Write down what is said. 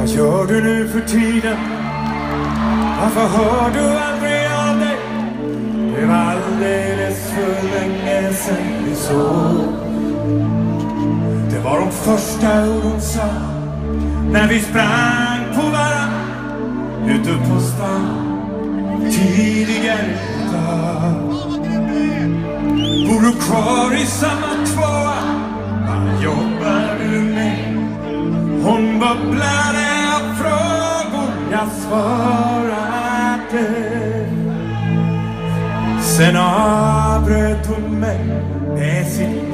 Vad gör du nu för tiden? Varför hör du aldrig av dig? Det var alldeles för länge sedan vi såg. Det var de första orden sa när vi sprang på varann ute på stan tidigare dag. Bor du kvar i samma tvåa? Vad jobbar du med? Hon bubblade av frågor, jag svarade. Sen avbröt hon mig med sin